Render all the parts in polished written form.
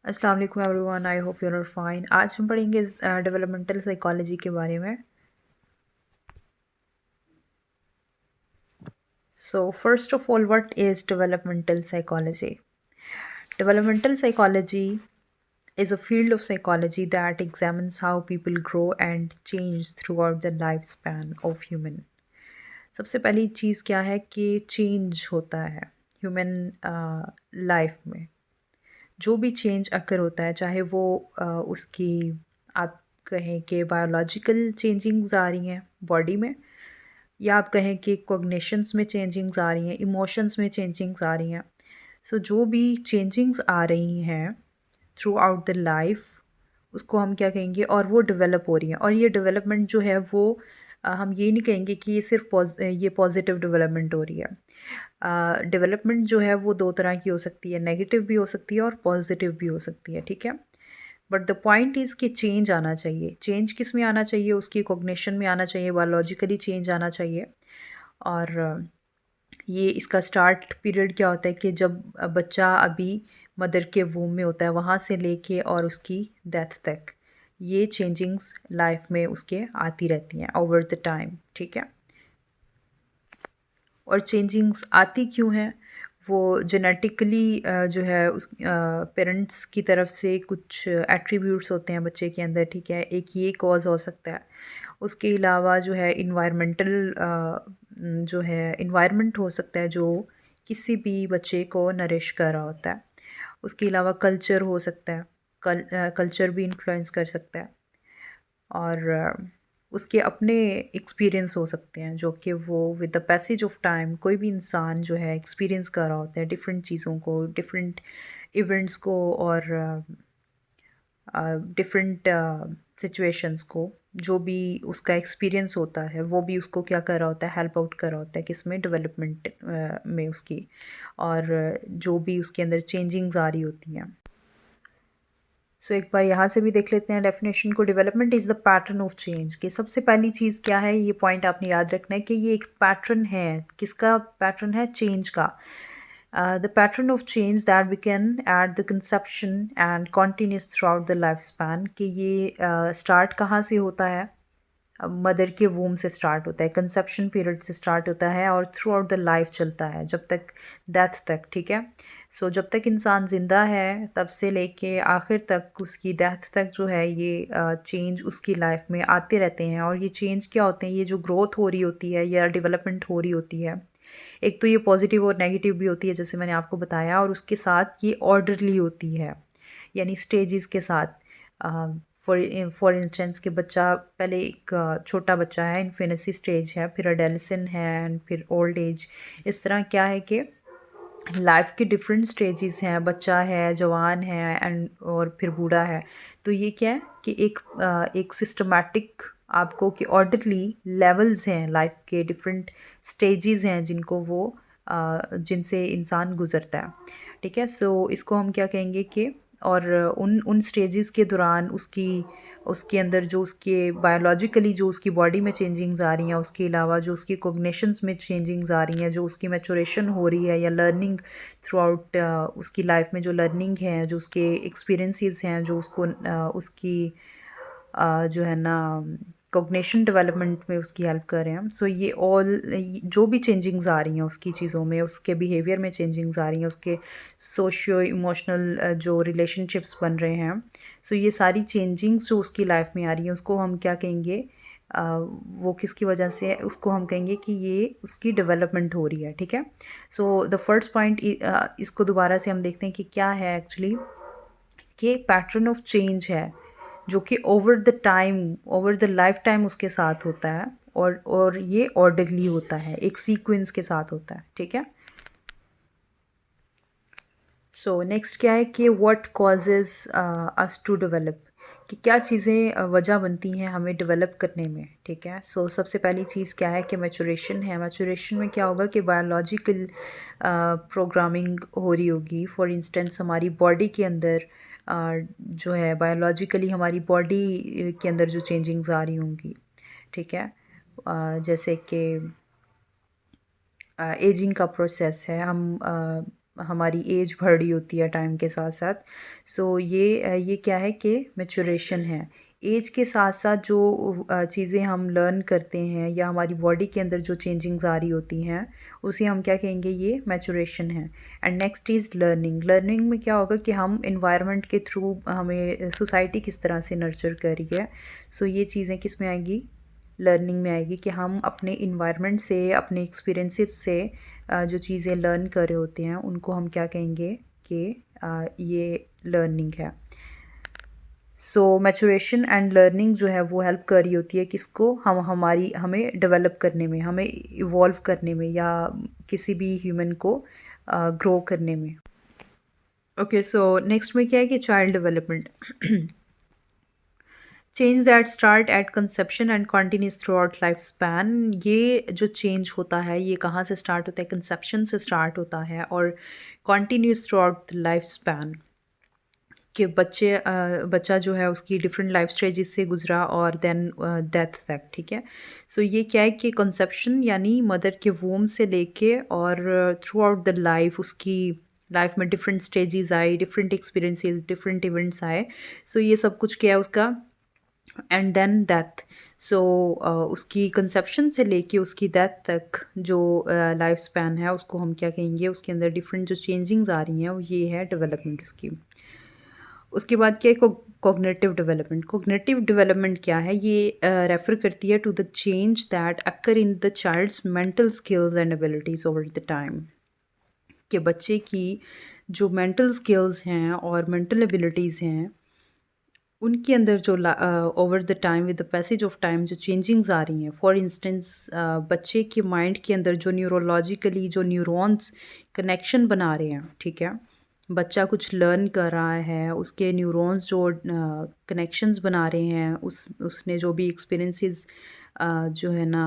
अस्सलाम वालेकुम everyone, I hope you are fine. आज हम पढ़ेंगे डेवलपमेंटल साइकोलॉजी के बारे में। So first of all, what is developmental psychology? Developmental psychology is a field of psychology that examines how people grow and change throughout the lifespan of human. सबसे पहली चीज़ क्या है कि चेंज होता है ह्यूमन लाइफ में। जो भी चेंज अकर होता है, चाहे वो उसकी आप कहें कि बायोलॉजिकल चेंजिंग्स आ रही हैं बॉडी में, या आप कहें कि कॉग्निशंस में चेंजिंग्स आ रही हैं, इमोशंस में चेंजिंग्स आ रही हैं। सो जो भी चेंजिंग्स आ रही हैं थ्रू आउट द लाइफ, उसको हम क्या कहेंगे, और वो डेवलप हो रही हैं। और ये डेवलपमेंट जो है वो हम ये नहीं कहेंगे कि ये सिर्फ ये पॉजिटिव डेवलपमेंट हो रही है। डेवलपमेंट जो है वो दो तरह की हो सकती है, नेगेटिव भी हो सकती है और पॉजिटिव भी हो सकती है, ठीक है। बट द पॉइंट इज़ कि चेंज आना चाहिए। चेंज किस में आना चाहिए? उसकी कॉग्निशन में आना चाहिए, बायोलॉजिकली चेंज आना चाहिए। और ये इसका स्टार्ट पीरियड क्या होता है कि जब बच्चा अभी मदर के वूम में होता है, वहाँ से लेके और उसकी डेथ तक ये चेंजिंग्स लाइफ में उसके आती रहती हैं ओवर द टाइम, ठीक है। और चेंजिंग्स आती क्यों हैं? वो जेनेटिकली जो है उस पेरेंट्स की तरफ से कुछ एट्रीब्यूट्स होते हैं बच्चे के अंदर, ठीक है। एक ये कॉज़ हो सकता है। उसके अलावा जो है इन्वायरमेंटल जो है इन्वायरमेंट हो सकता है जो किसी भी बच्चे को नरिश कर रहा होता है। उसके अलावा कल्चर हो सकता है, कल्चर भी इन्फ्लुएंस कर सकता है। और उसके अपने एक्सपीरियंस हो सकते हैं जो कि वो with the passage of time कोई भी इंसान जो है एक्सपीरियंस कर रहा होता है डिफरेंट चीज़ों को, डिफरेंट इवेंट्स को, और डिफरेंट सिचुएशंस को। जो भी उसका एक्सपीरियंस होता है वो भी उसको क्या कर रहा होता है, हेल्प आउट कर रहा होता है किस में, डेवलपमेंट में उसकी। और जो भी उसके अंदर चेंजिंग्स आ रही होती हैं। सो एक बार यहाँ से भी देख लेते हैं डेफिनेशन को। Development is the pattern of change. कि सबसे पहली चीज़ क्या है, ये पॉइंट आपने याद रखना है कि ये एक पैटर्न है। किसका पैटर्न है? चेंज का। The pattern of change that we can at the conception and continues throughout the life span. कि ये स्टार्ट कहाँ से होता है? मदर के वूम से स्टार्ट होता है, कंसेप्शन पीरियड से स्टार्ट होता है और थ्रू आउट द लाइफ चलता है जब तक डेथ तक, ठीक है। सो जब तक इंसान ज़िंदा है तब से लेके आखिर तक, उसकी डेथ तक जो है, ये चेंज उसकी लाइफ में आते रहते हैं। और ये चेंज क्या होते हैं? ये जो ग्रोथ हो रही होती है या डेवलपमेंट हो रही होती है, एक तो ये पॉजिटिव और नेगेटिव भी होती है जैसे मैंने आपको बताया, और उसके साथ ये ऑर्डरली होती है, यानी स्टेजेस के साथ। फॉर इंस्टेंस कि बच्चा पहले एक छोटा बच्चा है, इन्फेनेसी स्टेज है, फिर अडेलसन है, एंड फिर ओल्ड एज। इस तरह क्या है कि लाइफ के डिफरेंट स्टेजेस हैं। बच्चा है, जवान है, एंड और फिर बूढ़ा है। तो ये क्या है कि एक सिस्टमैटिक आपको कि ऑर्डरली लेवल्स हैं, लाइफ के डिफरेंट स्टेजेस हैं जिनको वो जिनसे इंसान गुज़रता है, ठीक है। सो इसको हम क्या कहेंगे कि, और उन उन स्टेजेस के दौरान उसकी उसके अंदर जो उसके बायोलॉजिकली जो उसकी बॉडी में चेंजिंग्स आ रही हैं, उसके अलावा जो उसकी कॉग्निशंस में चेंजिंग्स आ रही हैं, जो उसकी मैचुरेशन हो रही है या लर्निंग थ्रू आउट उसकी लाइफ में जो लर्निंग है, जो उसके एक्सपीरियंसेस हैं, जो उसको उसकी जो है ना कॉग्निशन डेवलपमेंट में उसकी हेल्प कर रहे हैं। सो ये ऑल जो भी चेंजिंग्स आ रही हैं उसकी चीज़ों में, उसके बिहेवियर में चेंजिंग्स आ रही हैं, उसके सोशियो इमोशनल जो रिलेशनशिप्स बन रहे हैं। सो ये सारी चेंजिंग्स जो उसकी लाइफ में आ रही हैं उसको हम क्या कहेंगे, वो किसकी वजह से है? उसको हम कहेंगे कि ये उसकी डेवलपमेंट हो रही है, ठीक है। सो द फर्स्ट पॉइंट, इसको दोबारा से हम देखते हैं कि क्या है एक्चुअली, कि पैटर्न ऑफ चेंज है जो कि over the time, over the life time उसके साथ होता है। और ये ऑर्डरली होता है, एक सीक्वेंस के साथ होता है, ठीक है। सो नेक्स्ट क्या है कि what causes us to develop. कि क्या चीज़ें वजह बनती हैं हमें डेवलप करने में, ठीक है। सो सबसे पहली चीज़ क्या है कि मैचुरेशन है। मैचुरेशन में क्या होगा कि बायोलॉजिकल प्रोग्रामिंग हो रही होगी। फॉर इंस्टेंस हमारी बॉडी के अंदर जो है बायोलॉजिकली हमारी बॉडी के अंदर जो चेंजिंग्स आ रही होंगी, ठीक है। जैसे कि एजिंग का प्रोसेस है। हम हमारी एज बढ़ रही होती है टाइम के साथ साथ। सो ये क्या है कि मैच्योरेशन है। एज के साथ साथ जो चीज़ें हम लर्न करते हैं या हमारी बॉडी के अंदर जो चेंजिंग्स आ रही होती हैं, उसे हम क्या कहेंगे, ये मैच्योरेशन है। And next is learning. Learning में क्या होगा कि हम इन्वायरमेंट के थ्रू हमें सोसाइटी किस तरह से नर्चर कर रही है। सो ये चीज़ें किस में आएंगी, लर्निंग में आएगी कि हम अपने इन्वायरमेंट से, अपने एक्सपीरियंसेस से जो चीज़ें लर्न कर रहे होते हैं उनको हम क्या कहेंगे कि ये लर्निंग है। सो मैच्योरेशन एंड लर्निंग जो है वो हेल्प कर रही होती है किसको, हमें डेवलप करने में, हमें इवॉल्व करने में, या किसी भी ह्यूमन को ग्रो करने में। ओके, सो नेक्स्ट में क्या है कि child development. Change that start at conception and continues through out life span. ये जो चेंज होता है ये कहाँ से स्टार्ट होता है, कंसेप्शन से स्टार्ट होता है और continues through out life span. कि बच्चा जो है उसकी डिफरेंट लाइफ स्टेजेस से गुजरा और देन डेथ तक, ठीक है। सो ये क्या है कि कंसेप्शन यानी मदर के वूम से लेके और थ्रू आउट द लाइफ उसकी लाइफ में डिफरेंट स्टेजेस आए, डिफरेंट एक्सपीरियंसेस, डिफरेंट इवेंट्स आए। सो ये सब कुछ क्या है उसका, एंड देन डेथ। सो उसकी कंसेप्शन से लेके उसकी डेथ तक जो लाइफ स्पैन है उसको हम क्या कहेंगे, उसके अंदर डिफरेंट जो चेंजिंग्स आ रही हैं वो ये है डेवलपमेंट उसकी। उसके बाद क्या है कॉग्निटिव डेवलपमेंट। कॉग्निटिव डेवलपमेंट क्या है, ये रेफर करती है to the change that occur in the child's mental skills and abilities over the time. कि बच्चे की जो मेंटल स्किल्स हैं और मेंटल एबिलिटीज़ हैं उनके अंदर जो over the time, with the passage of time, जो चेंजिंग्स आ रही हैं। फॉर इंस्टेंस बच्चे के माइंड के अंदर जो न्यूरोलॉजिकली जो न्यूरॉन्स कनेक्शन बना रहे हैं, ठीक है, बच्चा कुछ लर्न कर रहा है, उसके न्यूरॉन्स जो कनेक्शंस बना रहे हैं, उसने जो भी एक्सपीरियंसेस जो है ना,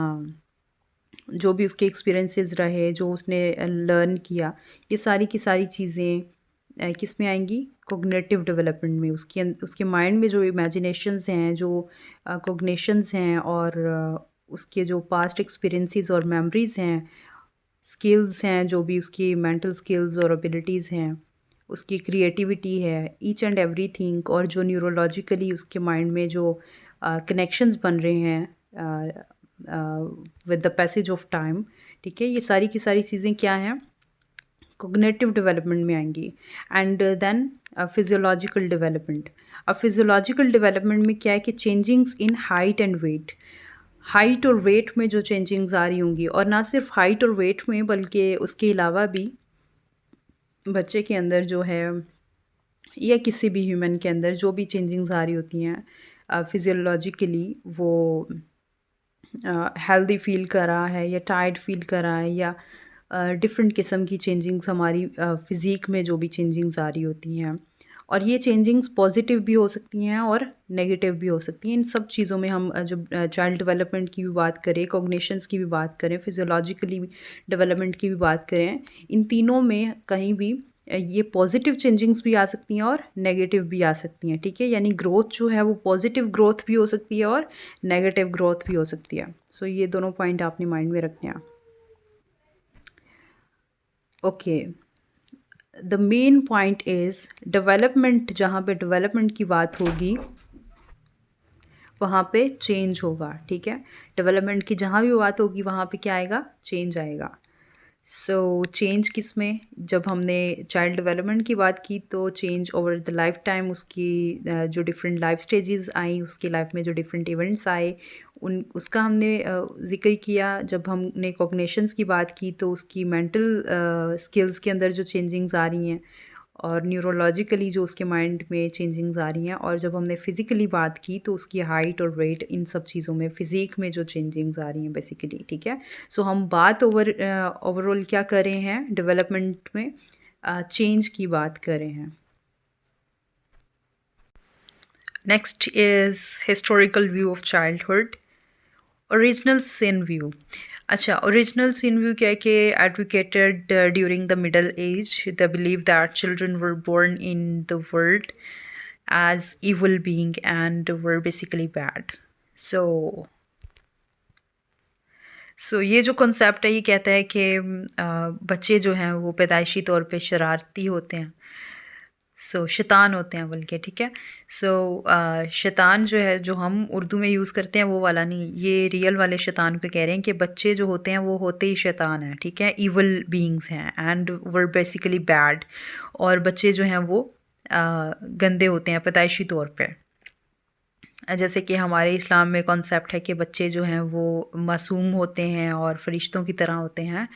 जो भी उसके एक्सपीरियंसेस रहे, जो उसने लर्न किया, ये सारी की सारी चीज़ें किस में आएंगी, कोग्निटिव डेवलपमेंट में। उसके माइंड में जो इमेजिनेशंस हैं, जो कोग्निशंस हैं और उसके जो पास्ट एक्सपीरियंसेस और मेमोरीज़ हैं, स्किल्स हैं, जो भी उसकी मेंटल स्किल्स और एबिलिटीज़ हैं, उसकी क्रिएटिविटी है, ईच एंड एवरीथिंग, और जो न्यूरोलॉजिकली उसके माइंड में जो कनेक्शंस बन रहे हैं with the passage of time, ठीक है, ये सारी की सारी चीज़ें क्या हैं, कोग्निटिव डेवलपमेंट में आएंगी। And then physiological development. अब फिजियोलॉजिकल डेवलपमेंट में क्या है कि changings in height and weight. Height और वेट में जो चेंजिंग्स आ रही होंगी, और ना सिर्फ हाइट और वेट में बल्कि उसके अलावा भी बच्चे के अंदर जो है या किसी भी ह्यूमन के अंदर जो भी चेंजिंग्स आ रही होती हैं फिजियोलॉजिकली, वो हेल्दी फील कर रहा है या टायर्ड फील कर रहा है, या डिफरेंट किस्म की चेंजिंग्स हमारी फ़िज़ीक में जो भी चेंजिंग्स आ रही होती हैं। और ये चेंजिंग्स पॉजिटिव भी हो सकती हैं और नेगेटिव भी हो सकती हैं। इन सब चीज़ों में हम जब चाइल्ड डेवलपमेंट की भी बात करें, कॉग्निशंस की भी बात करें, फिजियोलॉजिकली डेवलपमेंट की भी बात करें, इन तीनों में कहीं भी ये पॉजिटिव चेंजिंग्स भी आ सकती हैं और नेगेटिव भी आ सकती हैं, ठीक है। यानी ग्रोथ जो है वो पॉजिटिव ग्रोथ भी हो सकती है और नेगेटिव ग्रोथ भी हो सकती है। सो ये दोनों पॉइंट आपने माइंड में रखने हैं। Okay, the main point is development. जहाँ पे डेवलपमेंट की बात होगी वहाँ पे चेंज होगा, ठीक है। डेवलपमेंट की जहाँ भी बात होगी वहाँ पे क्या आएगा, चेंज आएगा। सो चेंज किस में, जब हमने चाइल्ड डेवलपमेंट की बात की तो change over the life time, उसकी जो डिफरेंट लाइफ स्टेजेस आई, उसकी लाइफ में जो डिफरेंट इवेंट्स आए उन उसका हमने ज़िक्र किया। जब हमने कॉग्निशंस की बात की तो उसकी मेंटल स्किल्स के अंदर जो चेंजिंग्स आ रही हैं और न्यूरोलॉजिकली जो उसके माइंड में चेंजिंग्स आ रही हैं। और जब हमने फ़िज़िकली बात की तो उसकी हाइट और वेट, इन सब चीज़ों में फ़िज़ीक में जो चेंजिंग्स आ रही हैं बेसिकली, ठीक है। सो हम बात ओवरऑल क्या कर रहे हैं, डेवलपमेंट में चेंज की बात कर रहे हैं। Next is historical view of childhood. Original sin view. अच्छा, ओरिजिनल सिन व्यू क्या है कि advocated during the middle age, the believe that children were born in the world as evil being and were basically bad. So ये जो concept है ये कहता है कि बच्चे जो हैं वो पैदाइशी तौर पे शरारती होते हैं। शैतान होते हैं बल्कि, ठीक है। शैतान जो है जो हम उर्दू में यूज़ करते हैं वो वाला नहीं, ये रियल वाले शैतान को कह रहे हैं कि बच्चे जो होते हैं वो होते ही शैतान हैं, ठीक है, इवल बीइंग्स हैं एंड वर बेसिकली बैड। और बच्चे जो हैं वो गंदे होते हैं पैदाइशी तौर पे। जैसे कि हमारे इस्लाम में कॉन्सेप्ट है कि बच्चे जो हैं वो मासूम होते हैं और फरिश्तों की तरह होते हैं।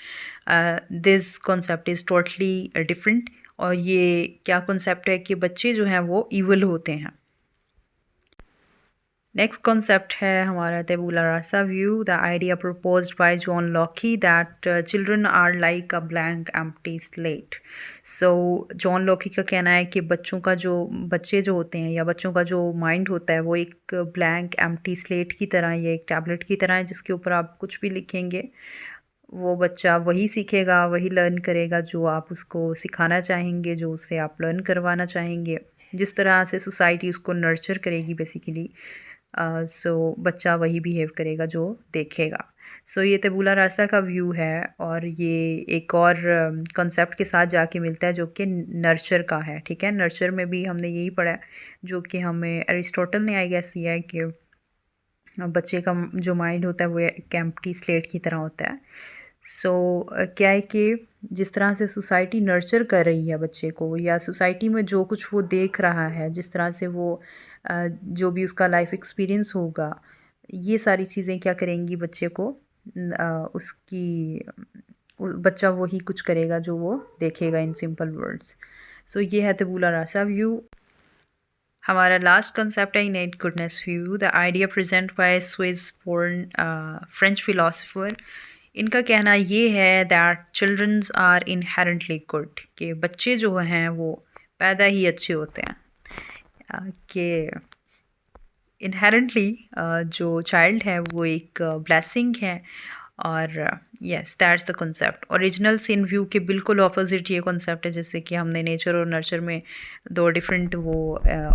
This concept is totally different. और ये क्या कॉन्सेप्ट है कि बच्चे जो हैं वो इवल होते हैं। नेक्स्ट कॉन्सेप्ट है हमारा tabula rasa view, the idea proposed by John Locke that children are like a blank empty slate. John Locke का कहना है कि बच्चे जो होते हैं या बच्चों का जो माइंड होता है वो एक ब्लैंक एम्प्टी स्लेट की तरह या एक टैबलेट की तरह है, जिसके ऊपर आप कुछ भी लिखेंगे वो बच्चा वही सीखेगा, वही लर्न करेगा जो आप उसको सिखाना चाहेंगे, जो उससे आप लर्न करवाना चाहेंगे, जिस तरह से सोसाइटी उसको नर्चर करेगी बेसिकली। बच्चा वही बिहेव करेगा जो देखेगा। ये तबूला रास्ता का व्यू है और ये एक और कॉन्सेप्ट के साथ जाके मिलता है जो कि नर्चर का है, ठीक है। नर्चर में भी हमने यही पढ़ा है जो कि हमें अरिस्टोटल ने आई गेस दिया है कि बच्चे का जो माइंड होता है वो एक एम्प्टी स्लेट की तरह होता है। क्या है कि जिस तरह से सोसाइटी नर्चर कर रही है बच्चे को या सोसाइटी में जो कुछ वो देख रहा है, जिस तरह से वो जो भी उसका लाइफ एक्सपीरियंस होगा, ये सारी चीज़ें क्या करेंगी बच्चे को बच्चा वही कुछ करेगा जो वो देखेगा इन सिंपल वर्ड्स। ये है तबूला रासा व्यू। हमारा लास्ट कंसेप्ट है innate goodness view, the idea present by Swiss born French philosopher. इनका कहना ये है that childrens are inherently good, कि बच्चे जो हैं वो पैदा ही अच्छे होते हैं। कि इनहेरेंटली जो चाइल्ड है वो एक ब्लेसिंग है। और yes that's the concept. Original sin view के बिल्कुल ऑपोजिट ये कॉन्सेप्ट है, जैसे कि हमने नेचर और नर्चर में दो डिफरेंट वो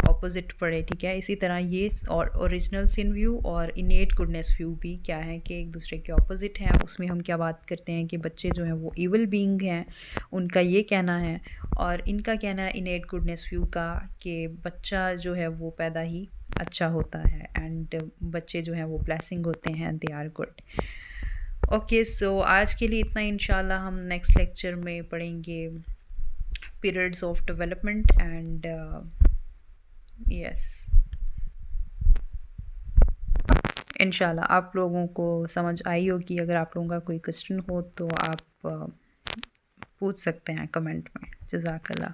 ऑपोजिट पढ़े, ठीक है। इसी तरह ये और ओरिजिनल सिन व्यू और इनेट गुडनेस व्यू भी क्या है कि एक दूसरे के ऑपोजिट हैं। उसमें हम क्या बात करते हैं कि बच्चे जो हैं वो इवल बीइंग हैं, उनका ये कहना है। और इनका कहना है इनेट गुडनेस व्यू का कि बच्चा जो है वो पैदा ही अच्छा होता है एंड बच्चे जो हैं वो ब्लेसिंग होते हैं, दे आर गुड। ओके, आज के लिए इतना। इंशाल्लाह हम नेक्स्ट लेक्चर में पढ़ेंगे periods of development and yes इंशाल्लाह आप लोगों को समझ आई होगी। अगर आप लोगों का कोई क्वेश्चन हो तो आप पूछ सकते हैं कमेंट में। जज़ाकल्लाह।